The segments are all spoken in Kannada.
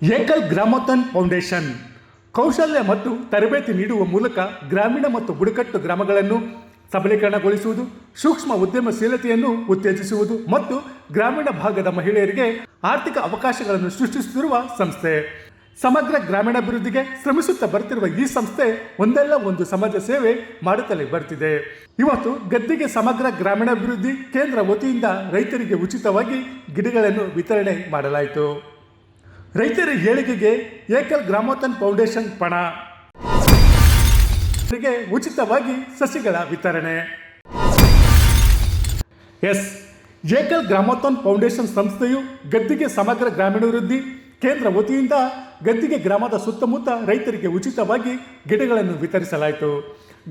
ಏಕಲ್ ಗ್ರಾಮೋತ್ಥಾನ್ ಫೌಂಡೇಶನ್ ಕೌಶಲ್ಯ ಮತ್ತು ತರಬೇತಿ ನೀಡುವ ಮೂಲಕ ಗ್ರಾಮೀಣ ಮತ್ತು ಬುಡಕಟ್ಟು ಗ್ರಾಮಗಳನ್ನು ಸಬಲೀಕರಣಗೊಳಿಸುವುದು, ಸೂಕ್ಷ್ಮ ಉದ್ಯಮಶೀಲತೆಯನ್ನು ಉತ್ತೇಜಿಸುವುದು ಮತ್ತು ಗ್ರಾಮೀಣ ಭಾಗದ ಮಹಿಳೆಯರಿಗೆ ಆರ್ಥಿಕ ಅವಕಾಶಗಳನ್ನು ಸೃಷ್ಟಿಸುತ್ತಿರುವ ಸಂಸ್ಥೆ. ಸಮಗ್ರ ಗ್ರಾಮೀಣಾಭಿವೃದ್ಧಿಗೆ ಶ್ರಮಿಸುತ್ತಾ ಬರ್ತಿರುವ ಈ ಸಂಸ್ಥೆ ಒಂದಲ್ಲ ಒಂದು ಸಮಾಜ ಸೇವೆ ಮಾಡುತ್ತಲೇ ಬರ್ತಿದೆ. ಇವತ್ತು ಗದ್ದಿಗೆ ಸಮಗ್ರ ಗ್ರಾಮೀಣಾಭಿವೃದ್ಧಿ ಕೇಂದ್ರ ವತಿಯಿಂದ ರೈತರಿಗೆ ಉಚಿತವಾಗಿ ಗಿಡಗಳನ್ನು ವಿತರಣೆ ಮಾಡಲಾಯಿತು. ರೈತರ ಏಳಿಗೆಗೆ ಏಕಲ್ ಗ್ರಾಮೋತ್ಥಾನ್ ಫೌಂಡೇಶನ್ ಪಣ. ಉಚಿತವಾಗಿ ಸಸಿಗಳ ವಿತರಣೆ. ಏಕಲ್ ಗ್ರಾಮೋತ್ಥಾನ್ ಫೌಂಡೇಶನ್ ಸಂಸ್ಥೆಯು ಗದ್ದಿಗೆ ಸಮಗ್ರ ಗ್ರಾಮೀಣಾಭಿವೃದ್ಧಿ ಕೇಂದ್ರ ವತಿಯಿಂದ ಗದ್ದಿಗೆ ಗ್ರಾಮದ ಸುತ್ತಮುತ್ತ ರೈತರಿಗೆ ಉಚಿತವಾಗಿ ಗಿಡಗಳನ್ನು ವಿತರಿಸಲಾಯಿತು.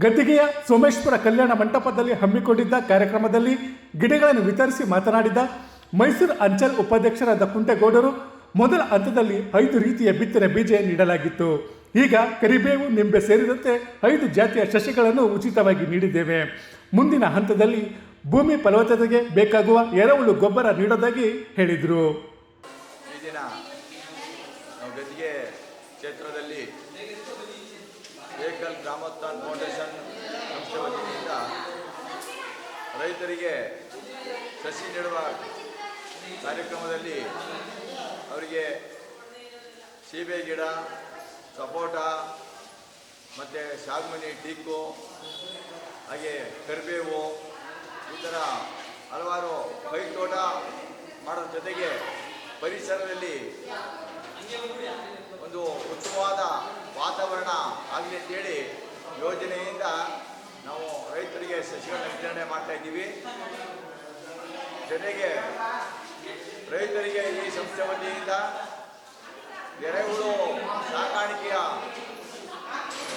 ಗದ್ದಿಗೆಯ ಸೋಮೇಶ್ವರ ಕಲ್ಯಾಣ ಮಂಟಪದಲ್ಲಿ ಹಮ್ಮಿಕೊಂಡಿದ್ದ ಕಾರ್ಯಕ್ರಮದಲ್ಲಿ ಗಿಡಗಳನ್ನು ವಿತರಿಸಿ ಮಾತನಾಡಿದ ಮೈಸೂರು ಅಂಚಲ್ ಉಪಾಧ್ಯಕ್ಷರಾದ ಕುಂಟೇಗೌಡರು, ಮೊದಲ ಹಂತದಲ್ಲಿ 5 ರೀತಿಯ ಬಿತ್ತನೆ ಬೀಜ ನೀಡಲಾಗಿತ್ತು. ಈಗ ಕರಿಬೇವು, ನಿಂಬೆ ಸೇರಿದಂತೆ 5 ಜಾತಿಯ ಸಸ್ಯಗಳನ್ನು ಉಚಿತವಾಗಿ ನೀಡಿದ್ದೇವೆ. ಮುಂದಿನ ಹಂತದಲ್ಲಿ ಭೂಮಿ ಫಲವತ್ತತೆಗೆ ಬೇಕಾಗುವ ಎರೆಹುಳು ಗೊಬ್ಬರ ನೀಡೋದಾಗಿ ಹೇಳಿದರು. ಈ ದಿನ ಗದ್ದಿಗೆ ಕ್ಷೇತ್ರದಲ್ಲಿ ಏಕಲ್ ಗ್ರಾಮೋತ್ಥಾನ್ ಫೌಂಡೇಶನ್ ಸಂಸ್ಥೆ ವತಿಯಿಂದ ರೈತರಿಗೆ ಸಸಿ ನೀಡುವ ಕಾರ್ಯಕ್ರಮದಲ್ಲಿ ಅವರಿಗೆ ಸೀಬೆ ಗಿಡ, ಸಪೋಟ ಮತ್ತು ಶಾಗ್ಮನಿ, ಟೀಕು, ಹಾಗೆ ಕರಿಬೇವು, ಈ ಥರ ಹಲವಾರು ಕೈತೋಟ ಮಾಡೋದ್ರ ಜೊತೆಗೆ ಪರಿಸರದಲ್ಲಿ ಒಂದು ಉತ್ತಮವಾದ ವಾತಾವರಣ ಆಗಲಿ ಅಂತೇಳಿ ಯೋಜನೆಯಿಂದ ನಾವು ರೈತರಿಗೆ ಸಸಿಗಳನ್ನ ವಿತರಣೆ ಮಾಡ್ತಾಯಿದ್ದೀವಿ. ಜೊತೆಗೆ ರೈತರಿಗೆ ಈ ಸಂಸ್ಥೆ ವತಿಯಿಂದ ಎರೆಹುಳು ಸಾಕಾಣಿಕೆಯ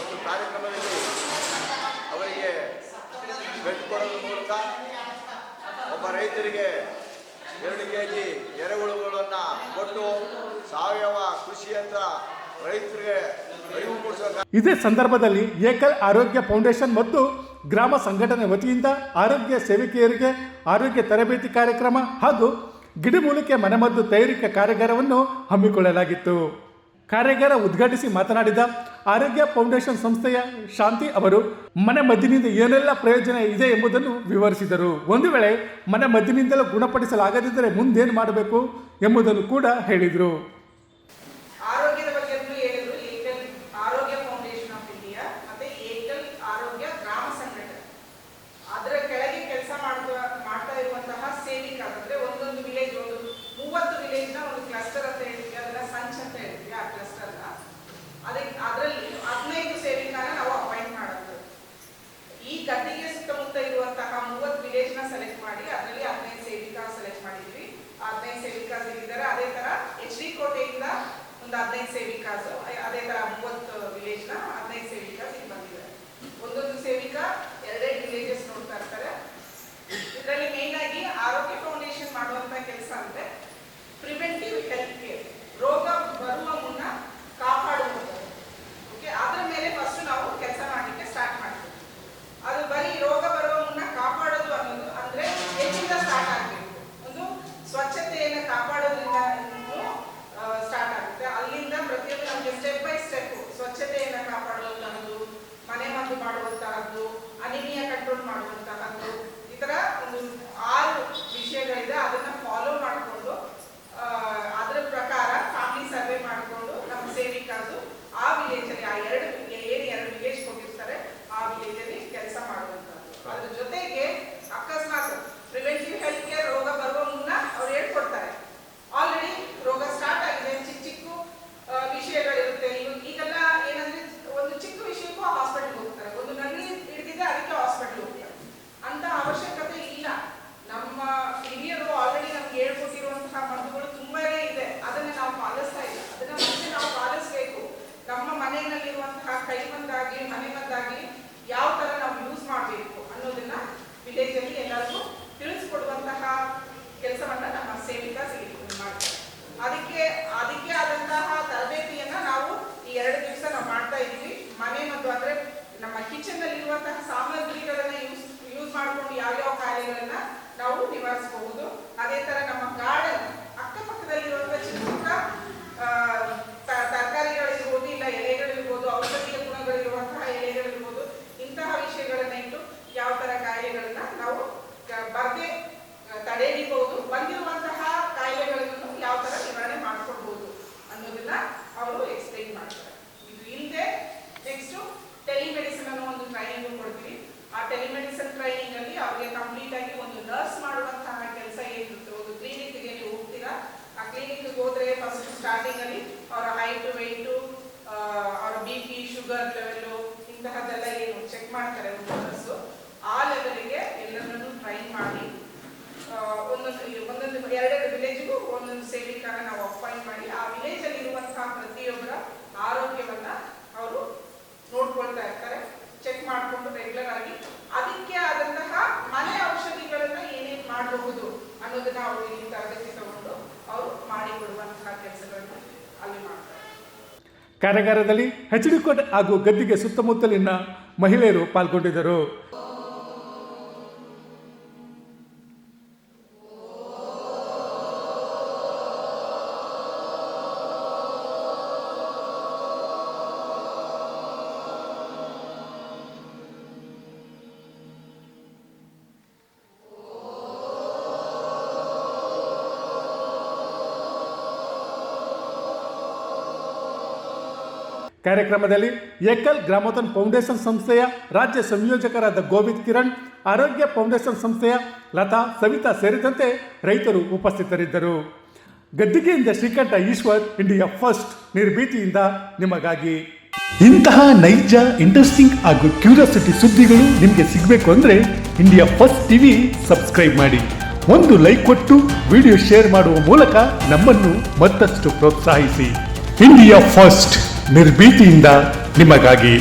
ಒಂದು ಕಾರ್ಯಕ್ರಮದಲ್ಲಿ ಅವರಿಗೆ ಬೆಡ್ ಕೊಡೋದ್ರ ಮೂಲಕ ಒಬ್ಬ ರೈತರಿಗೆ 2 kg ಎರೆಹುಳುಗಳನ್ನು ಕೊಟ್ಟು ಸಾವಯವ ಕೃಷಿಯಂತ ರೈತರಿಗೆ ಅರಿವು ಮೂಡಿಸುವ. ಇದೇ ಸಂದರ್ಭದಲ್ಲಿ ಏಕಲ್ ಆರೋಗ್ಯ ಫೌಂಡೇಶನ್ ಮತ್ತು ಗ್ರಾಮ ಸಂಘಟನೆ ವತಿಯಿಂದ ಆರೋಗ್ಯ ಸೇವಕಿಯರಿಗೆ ಆರೋಗ್ಯ ತರಬೇತಿ ಕಾರ್ಯಕ್ರಮ ಹಾಗೂ ಗಿಡಮೂಲಿಕೆ ಮನೆಮದ್ದು ತಯಾರಿಕಾ ಕಾರ್ಯಾಗಾರವನ್ನು ಹಮ್ಮಿಕೊಳ್ಳಲಾಗಿತ್ತು. ಕಾರ್ಯಾಗಾರ ಉದ್ಘಾಟಿಸಿ ಮಾತನಾಡಿದ ಆರೋಗ್ಯ ಫೌಂಡೇಶನ್ ಸಂಸ್ಥೆಯ ಶಾಂತಿ ಅವರು ಮನೆಮದ್ದಿನಿಂದ ಏನೆಲ್ಲ ಪ್ರಯೋಜನ ಇದೆ ಎಂಬುದನ್ನು ವಿವರಿಸಿದರು. ಒಂದು ವೇಳೆ ಮನೆಮದ್ದಿನಿಂದಲೂ ಗುಣಪಡಿಸಲಾಗದಿದ್ದರೆ ಮುಂದೇನು ಮಾಡಬೇಕು ಎಂಬುದನ್ನು ಕೂಡ ಹೇಳಿದರು. ಆರೋಗ್ಯದ ಬಗ್ಗೆ ಹೇಳಿದ್ರು. ಏಕಲ್ ಆರೋಗ್ಯ ಫೌಂಡೇಶನ್ ಆಫ್ ಇಂಡಿಯಾ ಮತ್ತೆ ಏಕಲ್ ಆರೋಗ್ಯ ಗ್ರಾಮ ಸಂಘಟನೆ, ಅದರ ಕೆಳಗೆ ಕೆಲಸ ಮಾಡ್ತಾ ಇರುವಂತಹ ಸೇವಿಕ ಅಂದ್ರೆ ಒಂದೊಂದು ವಿಲೇಜ್, ಒಂದು 30 ವಿಲೇಜ್ ನ ಒಂದು ಕ್ಲಸ್ಟರ್ ಅಂತ ಹೇಳ್ತೀವಿ, ಅದನ್ನ ಸಂಚ್ ಅಂತ ಹೇಳ್ತೀವಿ. ಆ ಕ್ಲಸ್ಟರ್ ನ ಅದರಲ್ಲಿ 15 ಸೇವಿಕಾನ ನಾವು ಅಪಾಯಿಂಟ್ ಮಾಡೋದು. ಈ ಗದ್ದಿಗೆ ಸುತ್ತಮುತ್ತ ಇರುವಂತಹ 30 ವಿಲೇಜ್ ನ ಸೆಲೆಕ್ಟ್ ಮಾಡಿ ಅದರಲ್ಲಿ 15 ಸೇವಿಕಾ ಸೆಲೆಕ್ಟ್ ಮಾಡಿದ್ವಿ. 15 ಸೇವಿಕಾಸ್ ಇದ್ದಾರೆ. ಅದೇ ತರ HD ಕೋಟೆಯಿಂದ ಒಂದು 15 ಸೇವಿಕಾಸ್, ಅದೇ ತರ 30 ವಿಲೇಜ್ ನ 15 ಸೇವಿಕಾಸ್ ಇಲ್ಲಿ ಬಂದಿದ್ದಾರೆ. ಒಂದೊಂದು ಸೇವಿಕಾ 2 ವಿಲೇಜಸ್ ನೋಡ್ತಾ ಇರ್ತಾರೆ. ಇದರಲ್ಲಿ ಮೇನ್ ಆಗಿ ಆರೋಗ್ಯ ಫೌಂಡೇಶನ್ ಮಾಡುವಂತ ಕೆಲಸ ಅಂದ್ರೆ ಪ್ರಿವೆಂಟಿವ್ ಹೆಲ್ತ್ ಕೇರ್, ರೋಗ ಬರುವ ಮುನ್ನ ಕಾಪಾಡುವುದು. ಓಕೆ, ಅದರ ಮೇಲೆ ಫಸ್ಟ್ ನಾವು ಕೆಲಸ ಮಾಡಲಿಕ್ಕೆ ಸ್ಟಾರ್ಟ್ ಮಾಡ್ತೀವಿ. ಅದು ಬರೀ ರೋಗ ಬರುವ ಮುನ್ನ ಕಾಪಾಡೋದು ಅನ್ನೋದು ಅಂದ್ರೆ ಎಲ್ಲಿಂದ ಸ್ಟಾರ್ಟ್ ಆಗಬೇಕು, ಒಂದು ಸ್ವಚ್ಛತೆಯನ್ನು ಕಾಪಾಡೋದ್ರಿಂದ ಸ್ಟಾರ್ಟ್ ಆಗುತ್ತೆ. ಅಲ್ಲಿಂದ ಪ್ರತಿಯೊಂದು ನಮಗೆ ಸ್ಟೆಪ್ ಬೈ ಸ್ಟೆಪ್ ಸ್ವಚ್ಛತೆಯನ್ನು ಕಾಪಾಡುವಂತಹದ್ದು, ಮನೆ ಮದ್ದು ಮಾಡುವಂತಹದ್ದು, ಅನಿಮಿಯಾ ಕಂಟ್ರೋಲ್ ಮಾಡುವಂತಹದ್ದು, ಈ ತರ ಒಂದು 6 ವಿಷಯಗಳಿದೆ. ಅದನ್ನ ಫಾಲೋ ಮಾಡಿಕೊಂಡು ಅದರ ಪ್ರಕಾರ ಫ್ಯಾಮಿಲಿ ಸರ್ವೆ ಮಾಡಿಕೊಂಡು ನಮ್ಮ ಸೇವಿಕಾಸು ಆ ವಿಲೇಜ್ ಅಲ್ಲಿ, ಆ 2 ವಿಲೇಜ್ ಹೋಗಿರ್ತಾರೆ, ಆ ವಿಲೇಜ್ ಅಲ್ಲಿ ಕೆಲಸ ಮಾಡುವಂತಹದ್ದು. ಅದ್ರ ಜೊತೆಗೆ ಅಕಸ್ಮಾತ್ ಪ್ರಿವೆಂಟಿವ್ ಹೆಲ್ತ್ ಕೇರ್, ರೋಗ ಬರುವ ಮುನ್ನ ಅವ್ರು ಹೇಳ್ಕೊಡ್ತಾರೆ. ಆಲ್ರೆಡಿ ರೋಗ ಸ್ಟಾರ್ಟ್ ಆಗಿದೆ, ಚಿಕ್ಕ ವಿಷಯಗಳಿರುತ್ತೆ. ಈಗೆಲ್ಲ ಏನಂದ್ರೆ ಒಂದು ಚಿಕ್ಕ ವಿಷಯಕ್ಕೂ ಹಾಸ್ಪಿಟಲ್ ಹೋಗ್ತಾರೆ, ಒಂದು ನಗಲಿ ಹಿಡಿದಿದೆ ಅದಕ್ಕೆ ಹಾಸ್ಪಿಟಲ್ ಹೋಗ್ತಾರೆ. ಅಂತ ಅವಶ್ಯಕತೆ ಇಲ್ಲ. ನಮ್ಮ ಹಿರಿಯರು ಆಲ್ರೆಡಿ ನಮ್ಗೆ ಹೇಳ್ಕೊಟ್ಟಿರುವಂತಹ ಮದ್ದುಗಳು ತುಂಬಾನೇ ಇದೆ, ಅದನ್ನ ನಾವು ಪಾಲಿಸ್ತಾ ಇಲ್ಲ. ಅದನ್ನ ಮತ್ತೆ ನಾವು ಪಾಲಿಸಬೇಕು. ನಮ್ಮ ಮನೆಯಲ್ಲಿರುವಂತಹ ಕೈಮದ್ದಾಗಿ ಮನೆಮದ್ದಾಗಿ ಯಾವ ತರ ನಾವು ಯೂಸ್ ಮಾಡಬೇಕು ಅನ್ನೋದನ್ನ ವಿಲೇಜ್ ಅಲ್ಲಿ ಎಲ್ಲರಿಗೂ ತಿಳಿಸ್ಕೊಡುವಂತಹ ಕೆಲಸವನ್ನ ನಮ್ಮ ಸೇವಿಕಾ ಮಾಡ್ತಾರೆ. ಅದಕ್ಕೆ ಆದಂತಹ ತರಬೇತಿಯನ್ನ ನಾವು ಈ 2 ದಿವಸ ನಾವು ಮಾಡ್ತಾ ಇದ್ದೀವಿ. ಮನೆ ಮದ್ದು ಅಂದ್ರೆ ನಮ್ಮ ಕಿಚನ್ ಅಲ್ಲಿ ಇರುವಂತಹ ಸಾಮಗ್ರಿಗಳನ್ನ ಯೂಸ್ ಮಾಡ್ಕೊಂಡು ಯಾವ್ಯಾವ ಕಾಯಿಲೆಗಳನ್ನ ನಾವು ನಿವಾರಿಸಬಹುದು. ಅದೇ ತರ ನಮ್ಮ ಗಾರ್ಡನ್ ಅಕ್ಕಪಕ್ಕದಲ್ಲಿರುವಂತಹ ಚಿಕ್ಕ ಕಾರ್ಯಾಗಾರದಲ್ಲಿ ಹೆಚ್ಡಿಕೋಟೆ ಹಾಗೂ ಗದ್ದಿಗೆ ಸುತ್ತಮುತ್ತಲಿನ ಮಹಿಳೆಯರು ಪಾಲ್ಗೊಂಡಿದ್ದರು. ಕಾರ್ಯಕ್ರಮದಲ್ಲಿ ಏಕಲ್ ಗ್ರಾಮೋತ್ಥಾನ್ ಫೌಂಡೇಶನ್ ಸಂಸ್ಥೆಯ ರಾಜ್ಯ ಸಂಯೋಜಕರಾದ ಗೋವಿಂದ್ ಕಿರಣ್, ಆರೋಗ್ಯ ಫೌಂಡೇಶನ್ ಸಂಸ್ಥೆಯ ಲತಾ, ಸವಿತಾ ಸೇರಿದಂತೆ ರೈತರು ಉಪಸ್ಥಿತರಿದ್ದರು. ಗದ್ದಿಗೆಯಿಂದ ಶ್ರೀಕಂಠ ಈಶ್ವರ್, ಇಂಡಿಯಾ ಫಸ್ಟ್, ನಿರ್ಭೀತಿಯಿಂದ ನಿಮಗಾಗಿ. ಇಂತಹ ನೈಜ, ಇಂಟ್ರೆಸ್ಟಿಂಗ್ ಹಾಗೂ ಕ್ಯೂರಿಯಾಸಿಟಿ ಸುದ್ದಿಗಳು ನಿಮಗೆ ಸಿಗಬೇಕು ಅಂದರೆ ಇಂಡಿಯಾ ಫಸ್ಟ್ ಟಿವಿ ಸಬ್ಸ್ಕ್ರೈಬ್ ಮಾಡಿ. ಒಂದು ಲೈಕ್ ಕೊಟ್ಟು ವಿಡಿಯೋ ಶೇರ್ ಮಾಡುವ ಮೂಲಕ ನಮ್ಮನ್ನು ಮತ್ತಷ್ಟು ಪ್ರೋತ್ಸಾಹಿಸಿ. ಇಂಡಿಯಾ ಫಸ್ಟ್, ನಿರ್ಭೀತಿಯಿಂದ ನಿಮಗಾಗಿ.